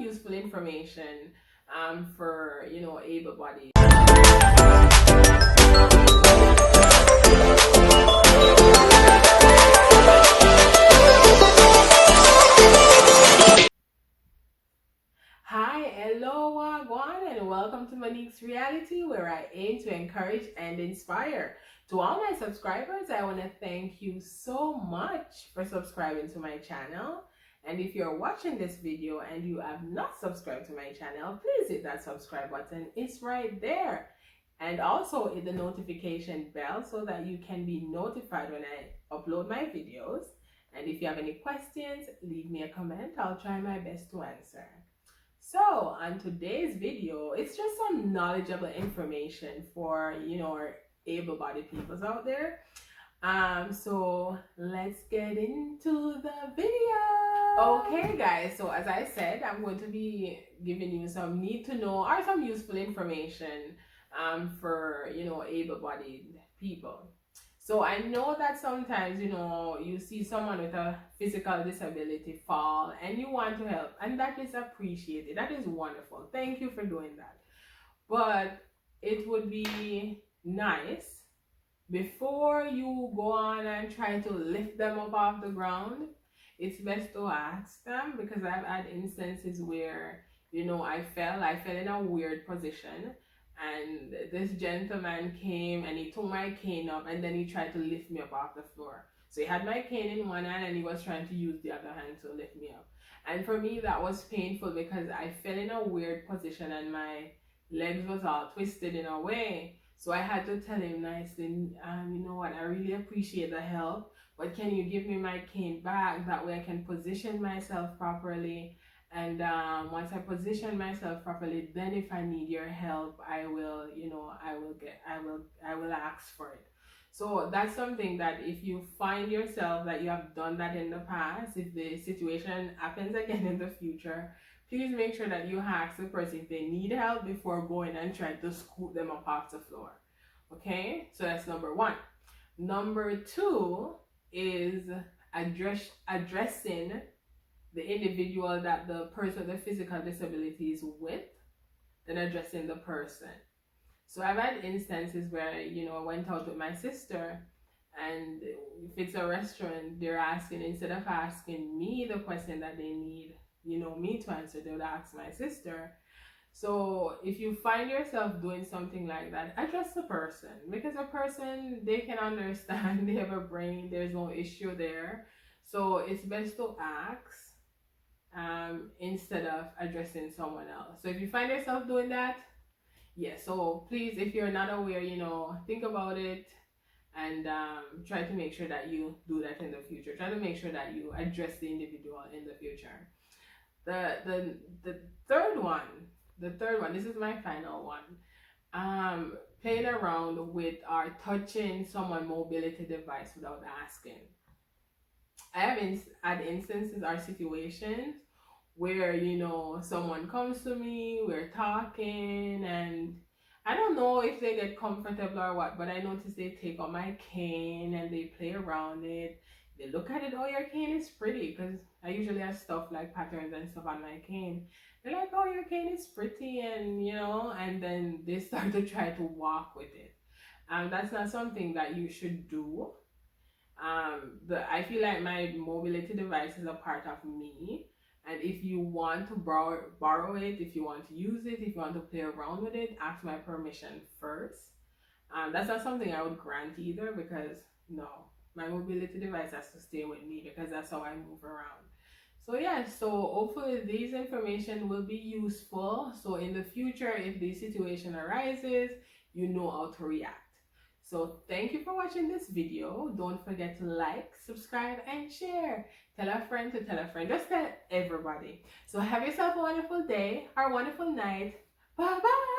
useful information for able-bodied. Hi, hello, wagwan, and welcome to Monique's Reality, where I aim to encourage and inspire. To all my subscribers, I want to thank you so much for subscribing to my channel. And if you're watching this video and you have not subscribed to my channel, please hit that subscribe button. It's right there. And also hit the notification bell so that you can be notified when I upload my videos. And if you have any questions, leave me a comment. I'll try my best to answer. So on today's video, it's just some knowledgeable information for our able-bodied peoples out there. So let's get into the video. Okay guys, so as I said, I'm going to be giving you some need to know or some useful information for able-bodied people. So I know that sometimes, you see someone with a physical disability fall and you want to help, and that is appreciated. That is wonderful. Thank you for doing that. But it would be nice before you go on and try to lift them up off the ground, it's best to ask them, because I've had instances where, I fell in a weird position. And this gentleman came and he took my cane up and then he tried to lift me up off the floor. So he had my cane in one hand and he was trying to use the other hand to lift me up. And for me, that was painful because I fell in a weird position and my legs was all twisted in a way. So I had to tell him nicely, you know what, I really appreciate the help, but can you give me my cane back? That way I can position myself properly. And once I position myself properly, then if I need your help, I will ask for it. So that's something that if you find yourself that you have done that in the past, if the situation happens again in the future, please make sure that you ask the person if they need help before going and trying to scoot them up off the floor. Okay, so that's number one. Number two is addressing the individual that the person with the physical disability is with, then addressing the person. So I've had instances where, I went out with my sister, and if it's a restaurant, they're asking, instead of asking me the question that they need, me to answer, they would ask my sister. So if you find yourself doing something like that, address the person, because a person, they can understand, they have a brain, there's no issue there. So it's best to ask instead of addressing someone else. So if you find yourself doing that, so please, if you're not aware, think about it and try to make sure that you do that in the future. Try to make sure that you address the individual in the future. The third one, this is my final one. Playing around with or touching someone's mobility device without asking. I have had instances or situations where, someone comes to me, we're talking, and I don't know if they get comfortable or what, but I notice they take out my cane and they play around it. They look at it, oh, your cane is pretty, because I usually have stuff like patterns and stuff on my cane. They're like, oh, your cane is pretty, and and then they start to try to walk with it. That's not something that you should do. I feel like my mobility device is a part of me, and if you want to borrow it, if you want to use it, if you want to play around with it, ask my permission first. That's not something I would grant either, because no, my mobility device has to stay with me, because that's how I move around. So so hopefully these information will be useful, so in the future, if the situation arises, you know how to react. So thank you for watching this video. Don't forget to like, subscribe, and share. Tell a friend to tell a friend. Just tell everybody. So have yourself a wonderful day or a wonderful night. Bye-bye.